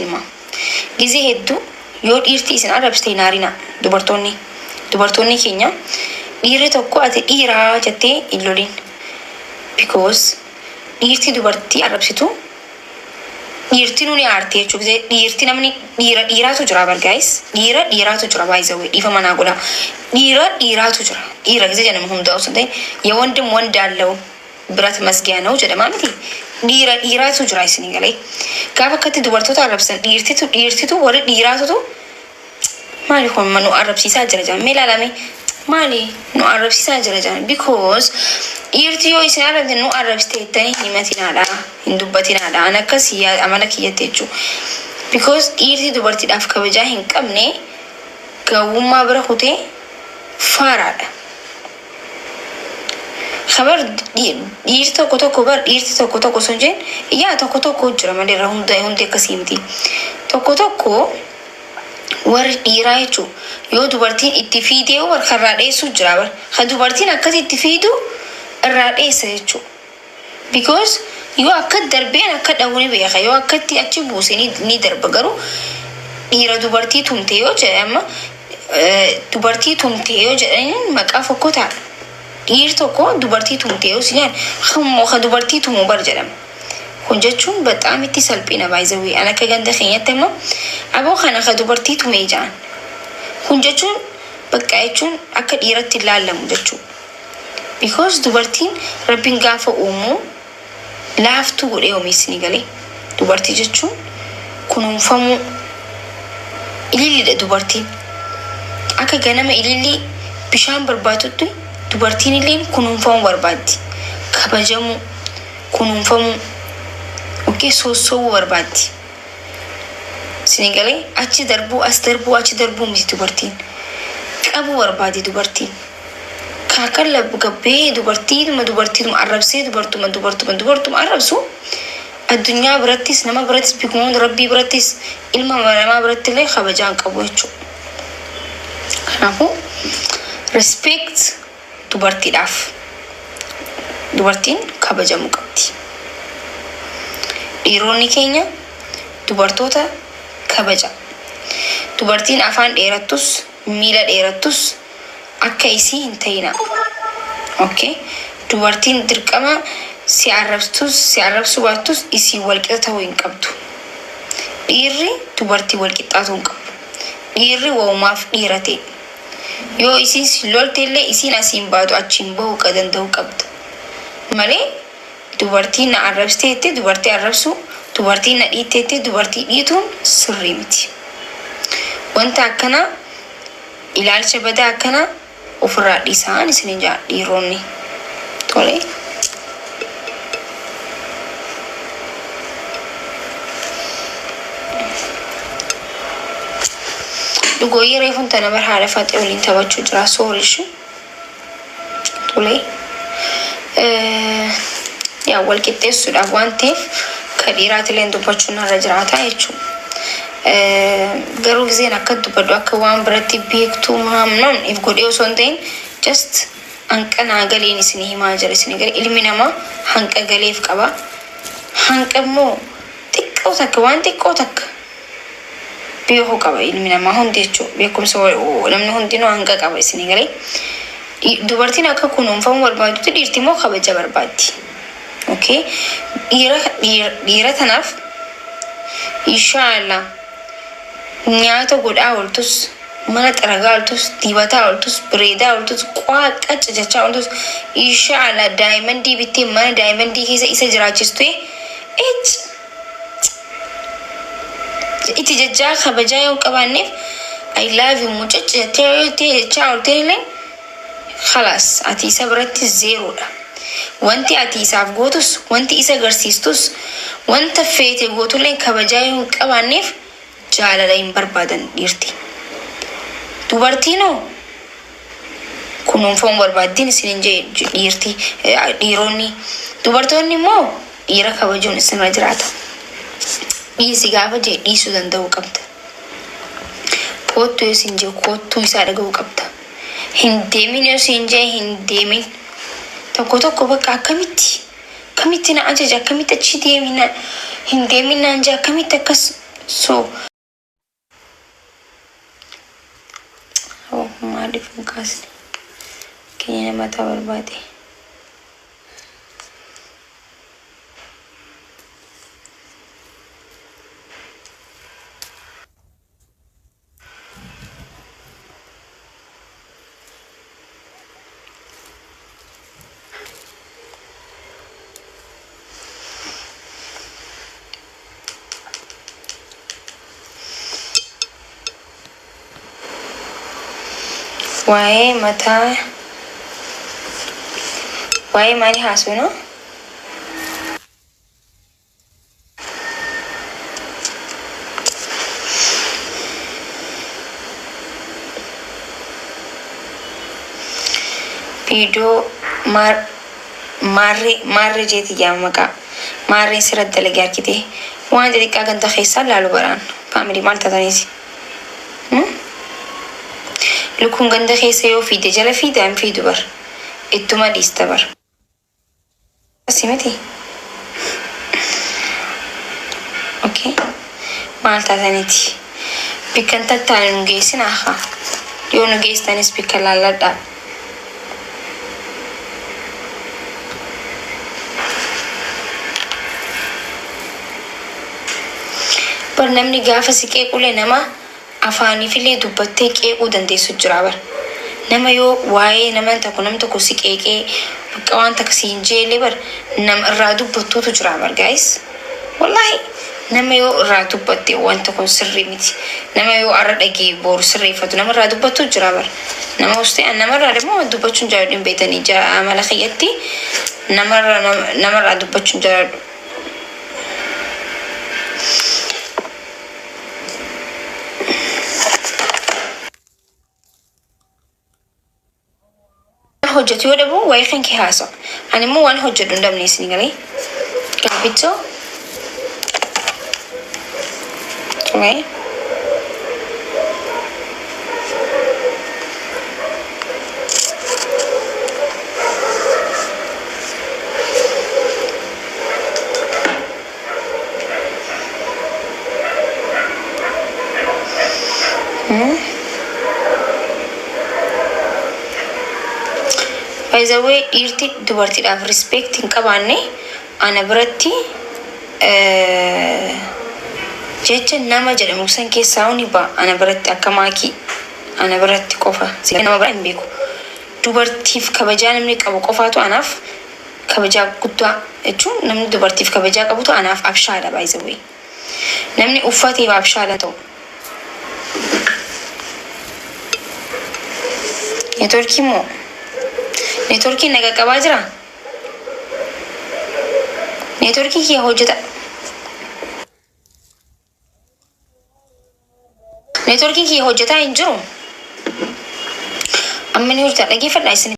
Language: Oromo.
ilma. Gizee hedduu yoo dhiirti isin arrabsite hin aarina dubartoonni keenya dhiirri tokko ati dhiiraa jettee hin lolin. Because dhiirti dubartii arrabsitu dhiirti nuni aartee jechuudha. Dhiirti namni dhiiraatu jira bargaayis. Dhiiraatu jira baay'isawee dhiifa manaa godha. Dhiiraatu jira. Dhiira gizee jedhama hundaa osoo ta'e የወንድም ወንድ አለው ብረት መስጊያ ነው jedhama miti. Dhiiraatu jira isinii galee. Gaafa akkatti dubartoota arrabsan dhiirtitu warri dhiiraatutu maali kun nu arrabsiisaa jira jedhan mee ilaalame maali nu arrabsiisaa jira jedhan because dhiirti yoo isin arrabte nu arrabsite jettanii himatinaadha hin dubbatinaadha an akkas amala kiyyatti jechuudha. Because dhiirti dubartiidhaaf kabajaa hin qabne gawwummaa bira kutee faaraadha. Khabar dhiirti tokko sun jeen yaa tokko jira malee irraa hundi akkasii miti. Tokko warri dhiiraa jechuudha. Yoo dubartiin itti fiidee warra irraa dheessu jira bar. Ha dubartiin akkasii itti fiidu irraa dheessa jechuudha. Because yoo akka darbeen akka dhawuni beeka yoo akkatti achi buuse ni darba garuu dhiira dubartii tumtee yoo jedhama dubartii tumtee yoo jedhaniin maqaa fokkotaadha. Dhiirri tokko dubartii tumtee yoo sinyaan hammoo ka dubartii tumuu bar jedhama. Kun jechuun bexaam itti salphina baay'isawee an akka ganda keenyatti immoo aboo kana ka dubartii tumee ja'an. Kun jechuun bakka jechuun akka dhiiratti ilaallamu jechuudha. Because dubartiin rabbiin gaafa uumuu laaftuu godhee oomisni galee. Dubartii jechuun kunuunfamuu ililliidha dubartiin. Akka ganama ilillii bishaan barbaadutti dubartiin illee kunuunfamuu barbaaddi. Kabajamuu, kunuunfamuu, soossobuu barbaaddi. Isinii galee achi darbuu achi darbuu miti dubartiin. Qabuu barbaaddi dubartiin. Kaakan gabbee dubartiidhuma arrabsee dubartuma arrabsu addunyaa birattis nama birattis bikumoon rabbii birattis ilma namaa biratti illee kabajaan qabu jechuudha. Kanaafuu respect dubartiidhaaf dubartiin kabajamuu qabdi. Dhiironni keenya dubartoota kabaja. Dubartiin afaan dheerattus miila dheerattus akka isii hin ta'ina. Okay? Dubartiin dirqama si arrabsuu baattus isii walqixa ta'uu hin qabdu. Dhiirri dubartii walqixxaatuu hin qabu. Dhiirri waumaaf dhiira ta'e. Yoo isiin si lolte illee isiin asiin baatu achiin bahuu ka danda'uu qabda. Malee dubartiin na arrabsite jettee dubartii arrabsuu, dubartiin na dhiitte jettee dubartii dhiituun sirrii miti. Wanta akkanaa ilaalcha badaa akkanaa ofirraa dhiisaan isiniin jedha dhiironni. Tole. Dhugooyyee reefuun tana bar haadha Faaxee waliin taphachuu jira soorishu. Tole. Yaa wal qixxeessuudhaaf waan ta'eef ka dhiiraatillee dubbachuu narra jiraata jechuudha. Garuu giseen akka dubbadhu akka waan biratti beektuu maamnoon if godhee osoo hin ta'in just hanqanaa galeen isinii himaa jira isinii galee ilmi namaa hanqa galeef qaba. Hanqa immoo xiqqoo takka waan xiqqoo takka beekuu qaba ilmi namaa hundi jechuudha. Beekumsa namni hundinuu hanqa qaba isinii galee. Dubartiin akka kunuunfamuu barbaadutti dhiirti immoo kabaja barbaaddi. Okay? Dhiira tanaaf inshallah nyaata godhaa ooltus mana xaragaa ooltus dibataa ooltus bireedaa ooltus qaaqacha jechaa ooltus inshallah daa'imandii bittee mana daa'imandii keessa isa jiraachistu itti jajjaa kabajaa yoo qabaanneef I love you mucacha jechaa ooltee خلاص ati isa biratti zeeroodha. Wanti ati isaaf gootus wanti isa agarsiistus wanta feete gootullee kabajaa yoo qabaanneef jaalala hin barbaadan dhiirti. Dubartiinoo kunuunfamuu barbaaddiin isin dhiirti dhiironni. Dubartoonni immoo dhiira kabajuun isinirra jiraata. Dhiisi gaafa jee dhiisuu danda'uu qabda. Koottuu yoo isin jee koottuu isaa dhaga'uu qabda. Hindeemin yoo siin jee hindeemin tokko bakka akkamitti na ajaja akkamitti achi deemina hindeemin naan jee akkamitti akkas So oh maaliif hin kaasne keenya mataa barbaade. Waa'ee mataa waa'ee maali haasoo no? Viidiyoo maarree jeeti jedhama maqaa. Maarreen sirratti dalagee argite waan xixiqqaa ganda keessaa laalu baraan faamilii maal taataniiti. Lukkuun ganda keessa yoo fiide jala fiidaan fiidu bar ittuma dhiista bar. Asimiti. Okay. Maal taataniiti. Bikkan tattaane nu geessin aha. Yoo nu geestanis bikka laalladhaa. Bar namni gaafa si qeequlee nama afaanii filee dubbattee qeequu dandeessu jira bar. Nama yoo waa'ee nama tokko si qeeqee bakka waan takka si hin jeelle bar nama irraa dubbattuutu jira bar guys. Wallahi nama yoo irraa dubbatte wanta kun sirrii miti. Nama yoo arra dhagee boru sirreeffatu nama irraa dubbattu jira bar. Nama ustee nama irraa deemoo dubbachuun jaalladhu beetanii amala kiyyatti nama irraa dubbachuun jaalladhu. hojjetu yoo dhabu waa'ee kan kee haasa'u. Ani immoo waan hojjedhu hin dhabne isin galee gaaffichoo ture. By the way, dhirti dubartiidhaaf respect hin qabaanne ana biratti jecha nama jedhamu san keessaa huni ba ana biratti akka Makii ana biratti qofa nama biraa hin beeku. Dubartiif kabajaa namni qabu qofaatu anaaf kabajaa guddaa jechuun namni dubartiif kabajaa qabutu anaaf abshaadha. By the way, namni uffateef abshaadha ta'u. Networkii moo networkii naga qabaa jira. Networkii kiyya hojjeta. Networkii kiyya hojjetaa hin jiru. Amma ni hojjeta dhaggeeffadhaa isin.